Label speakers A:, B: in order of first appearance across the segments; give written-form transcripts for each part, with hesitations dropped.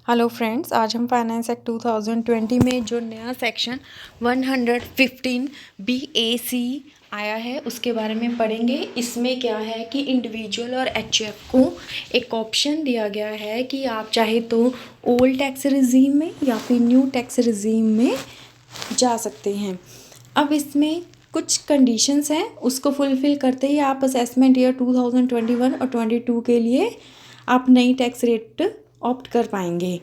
A: Hello friends, आज हम finance act 2020 में जो नया सेक्शन 115 BAC आया है उसके बारे में पढ़ेंगे। इसमें क्या है कि इंडिविजुअल और HF को एक ऑप्शन दिया गया है कि आप चाहे तो ओल्ड टैक्स रिजीम में या फिर न्यू टैक्स रिजीम में जा सकते हैं। अब इसमें कुछ कंडीशंस हैं, उसको फुलफ़िल करते ही आप असेसमेंट ईयर 2021 और 22 के लिए आप नई टैक्स रेट ऑप्ट कर पाएंगे।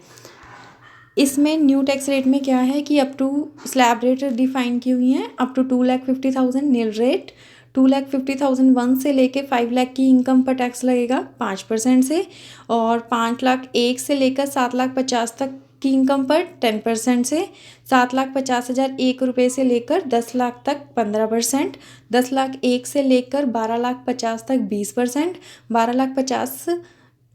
A: इसमें न्यू टैक्स रेट में क्या है कि up to slab rate define की हुई हैं। अप टू 2,50,000 नील रेट, 2,50,001 से लेके 5 लाख की इनकम पर टैक्स लगेगा 5% से, और 5,01,000 से लेकर 7,50,000 तक की इनकम पर 10% से, 7,50,001 रुपये से लेकर 10 लाख तक 15%, 10,01,000 से लेकर 12,50,000 तक 20%, 12,50,000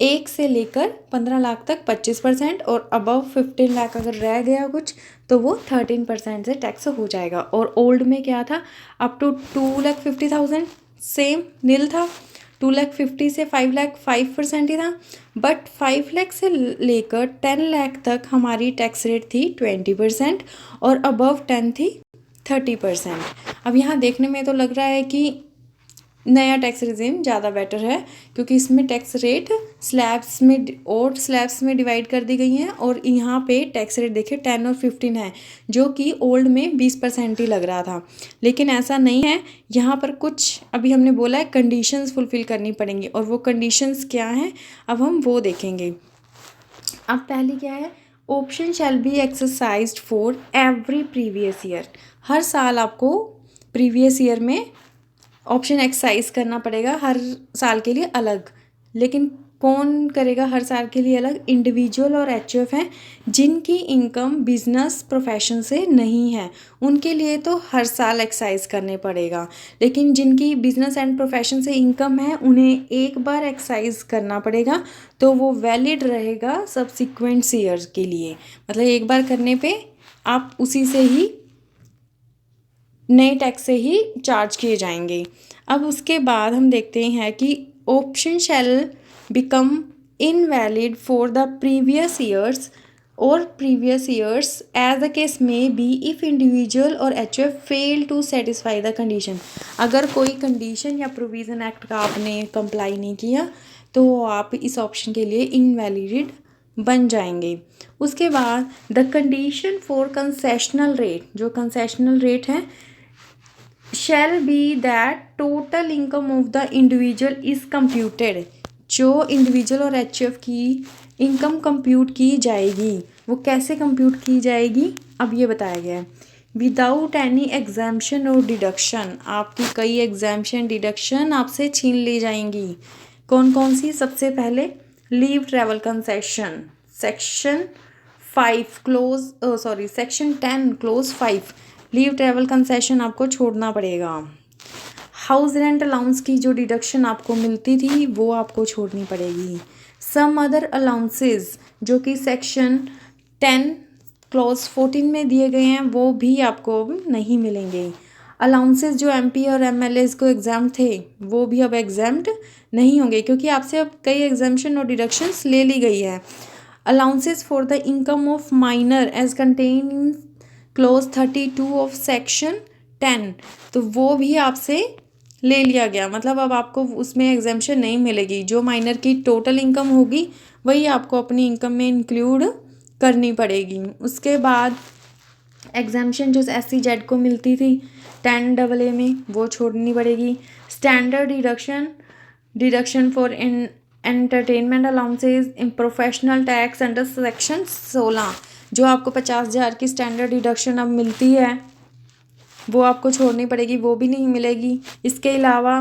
A: 1 से लेकर 15 लाख तक 25%, और अबव 15 लाख अगर रह गया कुछ तो वो 13% से टैक्स हो जाएगा। और ओल्ड में क्या था, अप टू 2,50,000 सेम नील था, 2,50,000 से 5 लाख 5% ही था, बट 5 लाख से लेकर 10 लाख तक हमारी टैक्स रेट थी 20% और अबव 10 थी 30%। अब यहाँ देखने में तो लग रहा है कि नया टैक्स रिजीम ज़्यादा बेटर है, क्योंकि इसमें टैक्स रेट स्लैब्स में डिवाइड कर दी गई हैं, और यहाँ पे टैक्स रेट देखिए 10 और 15 है, जो कि ओल्ड में 20% ही लग रहा था। लेकिन ऐसा नहीं है, यहाँ पर कुछ अभी हमने बोला है कंडीशंस फुलफ़िल करनी पड़ेंगी, और वो कंडीशंस क्या हैं अब हम वो देखेंगे। अब पहली क्या है, option shall be exercised for every previous year. हर साल आपको प्रीवियस ईयर में ऑप्शन एक्सरसाइज करना पड़ेगा, हर साल के लिए अलग। लेकिन कौन करेगा हर साल के लिए अलग? इंडिविजुअल और HF हैं जिनकी इनकम बिजनेस प्रोफेशन से नहीं है, उनके लिए तो हर साल एक्सरसाइज करने पड़ेगा। लेकिन जिनकी बिजनेस एंड प्रोफेशन से इनकम है उन्हें एक बार एक्सरसाइज करना पड़ेगा, तो वो वैलिड रहेगा सब्सिक्वेंट ईयर्स के लिए। मतलब एक बार करने पे आप उसी से ही नए टैक्स से ही चार्ज किए जाएंगे। अब उसके बाद हम देखते हैं कि option shall become invalid for the previous years और previous years as the case may be if individual और HF fail to satisfy the condition. अगर कोई कंडीशन या प्रोविज़न एक्ट का आपने कंप्लाई नहीं किया तो आप इस ऑप्शन के लिए इनवैलिड बन जाएंगे। उसके बाद the condition for concessional rate, जो कंसेशनल रेट है, shall be that total income of the individual is computed। जो इंडिविजुअल और HF की इनकम कंप्यूट की जाएगी, वो कैसे कंप्यूट की जाएगी अब ये बताया गया है। विदाउट एनी एग्जाम्पशन और डिडक्शन, आपकी कई एग्जाम्पशन डिडक्शन आपसे छीन ली जाएंगी। कौन कौन सी? सबसे पहले leave travel concession, section 10 close 5, leave travel concession आपको छोड़ना पड़ेगा। हाउस रेंट अलाउंस की जो डिडक्शन आपको मिलती थी वो आपको छोड़नी पड़ेगी। सम अदर अलाउंसेस जो कि सेक्शन 10 क्लॉज 14 में दिए गए हैं वो भी आपको अब नहीं मिलेंगे। अलाउंसेस जो MP और MLAs को एग्जाम थे वो भी अब एग्जाम्ड नहीं होंगे, क्योंकि आपसे अब कई एग्जाम्शन और डिडक्शंस ले ली गई है। Allowances for the income of minor as contain in clause 32 of section 10, तो वो भी आपसे ले लिया गया। मतलब अब आपको उसमें एग्जाम्शन नहीं मिलेगी। जो माइनर की टोटल इनकम होगी वही आपको अपनी इनकम में इंक्लूड करनी पड़ेगी। उसके बाद एग्जाम्शन जो SCZ को मिलती थी 10AA में वो छोड़नी पड़ेगी। Standard deduction for entertainment allowances in professional tax under section 16, जो आपको 50,000 की स्टैंडर्ड डिडक्शन अब मिलती है वो आपको छोड़नी पड़ेगी, वो भी नहीं मिलेगी। इसके अलावा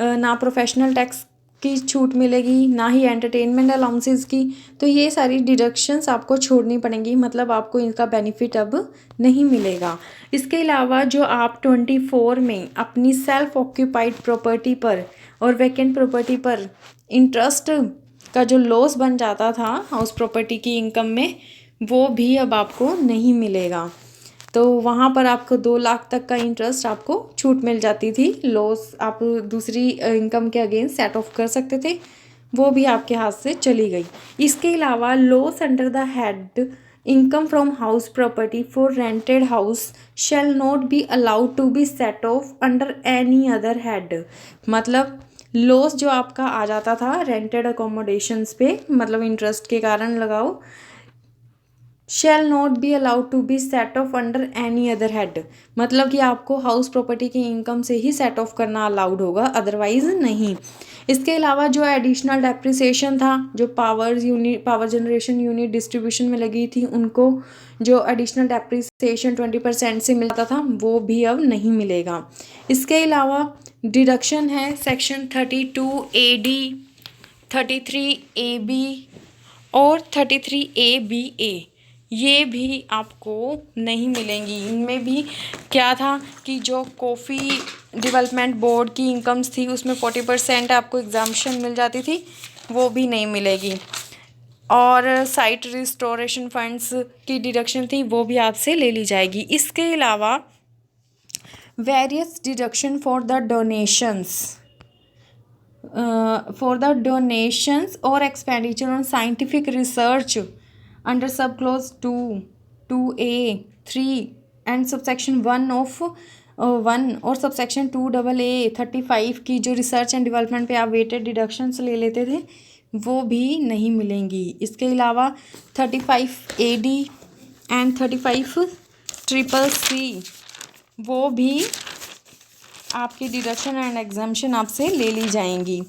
A: ना प्रोफेशनल टैक्स की छूट मिलेगी, ना ही एंटरटेनमेंट अलाउंसेस की। तो ये सारी डिडक्शंस आपको छोड़नी पड़ेंगी, मतलब आपको इनका बेनिफिट अब नहीं मिलेगा। इसके अलावा जो आप 24 में अपनी सेल्फ ऑक्यूपाइड प्रॉपर्टी पर और वैकेंट प्रॉपर्टी पर इंटरेस्ट का जो लॉस बन जाता था उस प्रॉपर्टी की इनकम में, वो भी अब आपको नहीं मिलेगा। तो वहाँ पर आपको 2 लाख तक का इंटरेस्ट आपको छूट मिल जाती थी। लॉस आप दूसरी इनकम के अगेंस्ट सेट ऑफ कर सकते थे, वो भी आपके हाथ से चली गई। इसके अलावा loss under the head income from house property for rented house shall not be allowed to be set off under any other head. मतलब लॉस जो आपका आ जाता था रेंटेड अकोमोडेशंस पे, मतलब इंटरेस्ट के कारण लगाओ, shall not be allowed to be set off under any other head, मतलब कि आपको हाउस प्रॉपर्टी की इनकम से ही सेट ऑफ करना अलाउड होगा, अदरवाइज नहीं। इसके अलावा जो एडिशनल डेप्रिसिएशन था, जो पावर जनरेशन यूनिट डिस्ट्रीब्यूशन में लगी थी, उनको जो एडिशनल डेप्रिसिएशन 20% से मिलता था वो भी अब नहीं मिलेगा। इसके अलावा डिडक्शन है सेक्शन 32AD, 33AB और 33ABA, ये भी आपको नहीं मिलेंगी। इनमें भी क्या था कि जो कॉफ़ी डेवलपमेंट बोर्ड की इनकम्स थी उसमें 40% आपको एग्जाम्पशन मिल जाती थी, वो भी नहीं मिलेगी। और साइट रिस्टोरेशन फंड्स की डिडक्शन थी वो भी आपसे ले ली जाएगी। इसके अलावा various deduction for the donations और expenditure on scientific research under sub clause 2A3 and subsection 1 of 1 और सबसेक्शन 2AA 35 की जो रिसर्च एंड डेवलपमेंट पे आप वेटेड डिडक्शंस ले लेते थे वो भी नहीं मिलेंगी। इसके अलावा 35AD एंड 35CCC वो भी आपकी डिडक्शन एंड एग्जाम्पशन आपसे ले ली जाएंगी।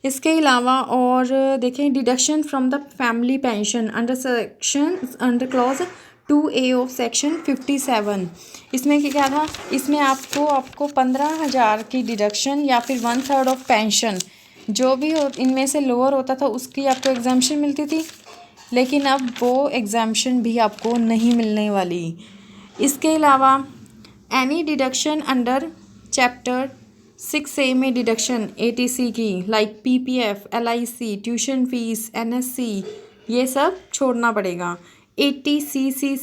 A: इसके अलावा और देखें deduction from the family pension under clause 2A of section 57, इसमें क्या था, इसमें आपको 15,000 की डिडक्शन या फिर 1/3 ऑफ पेंशन जो भी इनमें से लोअर होता था उसकी आपको एग्जाम्पशन मिलती थी, लेकिन अब वो एग्जाम्पशन भी आपको नहीं मिलने वाली। इसके अलावा any deduction under chapter 6A में डिडक्शन ATC की like PPF, LIC, tuition fees, NSC, ये सब छोड़ना पड़ेगा। ATCCD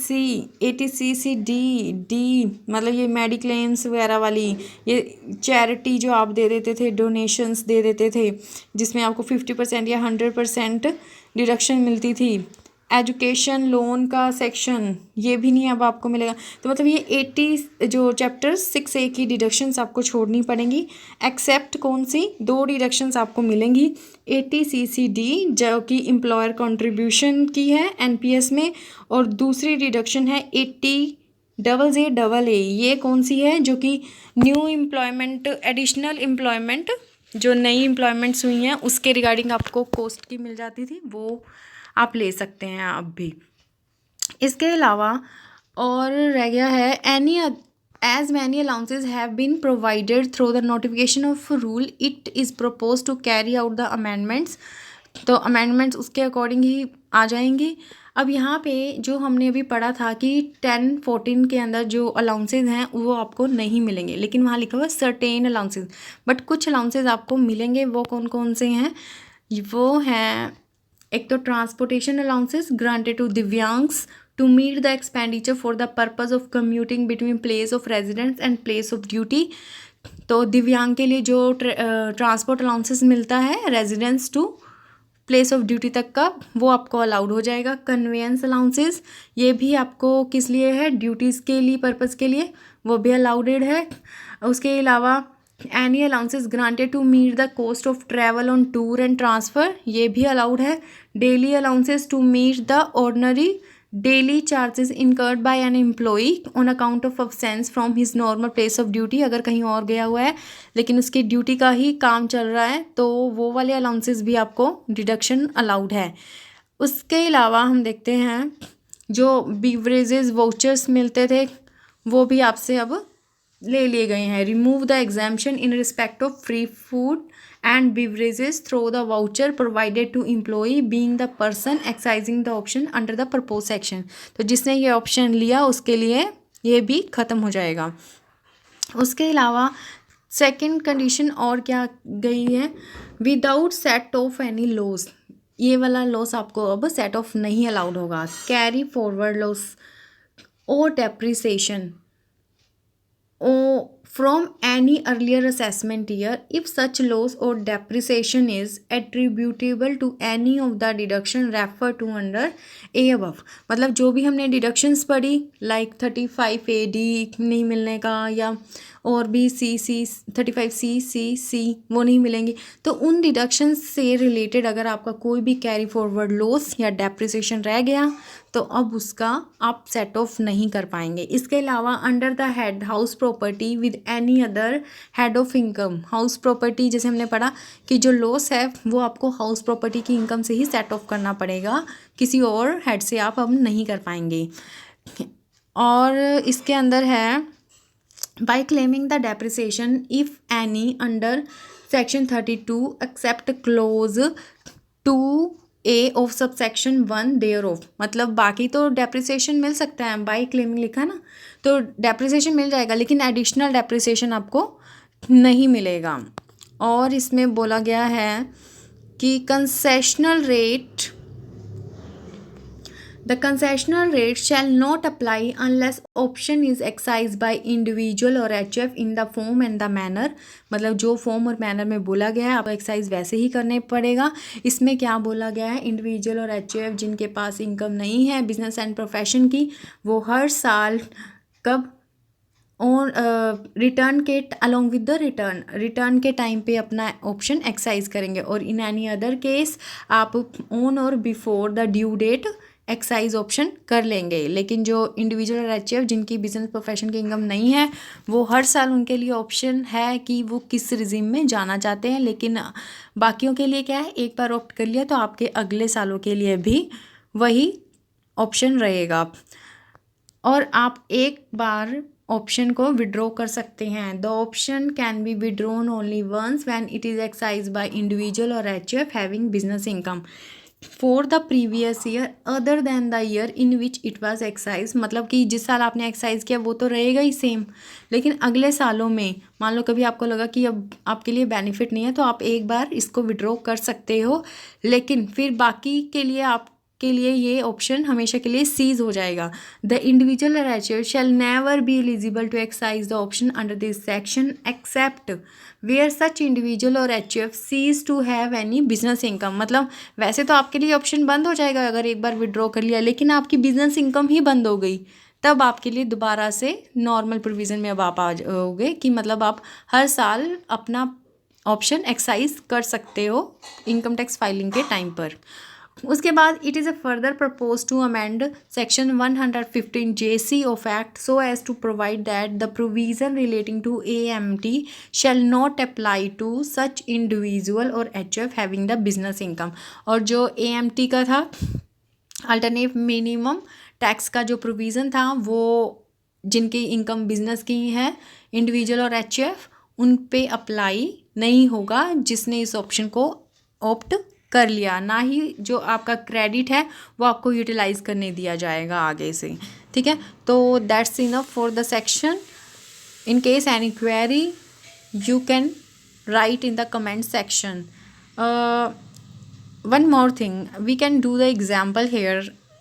A: मतलब ये मेडिक्लेम्स वगैरह वाली, ये चैरिटी जो आप दे देते थे, डोनेशंस दे देते थे जिसमें आपको 50% या 100% डिडक्शन मिलती थी। एजुकेशन लोन का सेक्शन ये भी नहीं अब आपको मिलेगा। तो मतलब ये 80 जो चैप्टर 6A की डिडक्शंस आपको छोड़नी पड़ेंगी, एक्सेप्ट कौन सी 2 डिडक्शंस आपको मिलेंगी। ATCCD जो कि एम्प्लॉयर कंट्रीब्यूशन की है NPS में, और दूसरी डिडक्शन है 80JJAA, ये कौन सी है, जो कि न्यू एम्प्लॉयमेंट, एडिशनल एम्प्लॉयमेंट, जो नई एम्प्लॉयमेंट्स हुई हैं उसके रिगार्डिंग आपको कॉस्ट की मिल जाती थी, वो आप ले सकते हैं अब भी। इसके अलावा और रह गया है any as many allowances have been provided through the notification of rule it is propose to carry out the amendments, तो अमेंडमेंट्स उसके अकॉर्डिंग ही आ जाएंगी। अब यहाँ पे जो हमने अभी पढ़ा था कि 10-14 के अंदर जो अलाउंसेज हैं वो आपको नहीं मिलेंगे, लेकिन वहाँ लिखा हुआ है सर्टेन अलाउंसेज, बट कुछ अलाउंसेज आपको मिलेंगे। वो कौन कौन से हैं, वो हैं एक तो transportation allowances granted to divyangs to meet the expenditure for the purpose of commuting between place of residence and place of duty, तो दिव्यांग के लिए जो ट्रांसपोर्ट अलाउंसेस मिलता है residence to place of duty तक का, वो आपको अलाउड हो जाएगा। कन्वेंस अलाउंसेस ये भी आपको किस लिए है, ड्यूटीज़ के लिए, पर्पज़ के लिए, वो भी अलाउडेड है। उसके अलावा any allowances granted to meet the cost of travel on tour and transfer, ये भी अलाउड है। Daily allowances to meet the ordinary daily charges incurred by an employee on account of absence from his normal place of duty, अगर कहीं और गया हुआ है लेकिन उसकी ड्यूटी का ही काम चल रहा है तो वो वाले अलाउंसेस भी आपको डिडक्शन अलाउड है। उसके अलावा हम देखते हैं जो बीवरेजेस वाउचर्स मिलते थे वो भी आपसे अब ले लिए गए हैं। Remove the exemption in respect of free food and beverages through the voucher provided to employee being the person exercising the option under the propose section, तो जिसने ये ऑप्शन लिया उसके लिए ये भी ख़त्म हो जाएगा। उसके अलावा सेकंड कंडीशन और क्या गई है, without set of any loss, ये वाला लॉस आपको अब सेट ऑफ नहीं अलाउड होगा। कैरी फॉरवर्ड लॉस और depreciation from any earlier assessment year if such loss or depreciation is attributable to any of the deduction referred to under a above। मतलब जो भी हमने डिडक्शंस पढ़ी लाइक 35 AD नहीं मिलने का या और भी सी 35C वो नहीं मिलेंगी, तो उन डिडक्शंस से रिलेटेड अगर आपका कोई भी कैरी फॉरवर्ड लॉस या डेप्रिसिएशन रह गया तो अब उसका आप सेट ऑफ नहीं कर पाएंगे। इसके अलावा under the head house property with any other head of income, house property जैसे हमने पढ़ा कि जो लॉस है वो आपको हाउस प्रॉपर्टी की इनकम से ही सेट ऑफ करना पड़ेगा, किसी और हेड से आप अब नहीं कर पाएंगे। और इसके अंदर है by claiming the depreciation if any under section 32 except clause 2A of subsection 1 thereof। मतलब बाकी तो डेप्रिसिएशन मिल सकता है, बाई क्लेमिंग लिखा ना, तो डेप्रिसिएशन मिल जाएगा लेकिन एडिशनल डेप्रिसिएशन आपको नहीं मिलेगा। और इसमें बोला गया है कि concessional rate, the concessional rate shall not apply unless option is excised by individual or HF in the form and the manner। मतलब जो फॉर्म और मैनर में बोला गया है आपको एक्साइज वैसे ही करने पड़ेगा। इसमें क्या बोला गया है, इंडिविजुअल और HF जिनके पास इनकम नहीं है बिजनेस एंड प्रोफेशन की, वो हर साल कब ऑन रिटर्न के अलॉन्ग विद द रिटर्न के टाइम पे अपना ऑप्शन एक्साइज करेंगे। और इन एनी अदर केस आप ऑन और before the due date exercise option कर लेंगे। लेकिन जो इंडिविजुअल और HF जिनकी बिजनेस प्रोफेशन की इनकम नहीं है वो हर साल उनके लिए ऑप्शन है कि वो किस रिजीम में जाना चाहते हैं। लेकिन बाकियों के लिए क्या है, एक बार ऑप्ट कर लिया तो आपके अगले सालों के लिए भी वही ऑप्शन रहेगा और आप एक बार ऑप्शन को विड्रॉ कर सकते हैं। The option can be withdrawn only once when it is exercise by individual और HF having business income for the previous year other than the year in which it was exercise. मतलब कि जिस साल आपने excise किया वो तो रहेगा ही सेम, लेकिन अगले सालों में मान लो कभी आपको लगा कि अब आपके लिए बेनिफिट नहीं है तो आप एक बार इसको विड्रॉ कर सकते हो, लेकिन फिर बाकी के लिए आपके लिए ये ऑप्शन हमेशा के लिए सीज हो जाएगा। द इंडिविजुअल और HF shall never be eligible to exercise the option under this section except where such individual और HF cease to have any business income. मतलब वैसे तो आपके लिए ऑप्शन बंद हो जाएगा अगर एक बार विड्रॉ कर लिया, लेकिन आपकी बिजनेस इनकम ही बंद हो गई तब आपके लिए दोबारा से नॉर्मल प्रोविज़न में अब आप आ जाओगे कि मतलब आप हर साल अपना ऑप्शन एक्साइज कर सकते हो इनकम टैक्स फाइलिंग के टाइम पर। उसके बाद it is a further propose to amend section 115 JC of act so as to provide that the provision relating to AMT shall not apply to such individual और HF having the business income. और जो AMT का था alternate minimum tax का जो provision था वो जिनकी इनकम बिजनेस की है इंडिविजुअल और HF उन पे अप्लाई नहीं होगा जिसने इस ऑप्शन को ऑप्ट कर लिया, ना ही जो आपका क्रेडिट है वो आपको यूटिलाइज करने दिया जाएगा आगे से। ठीक है, तो that's enough for the section. In case any query you can write in the comment section. One more thing, we can do the example here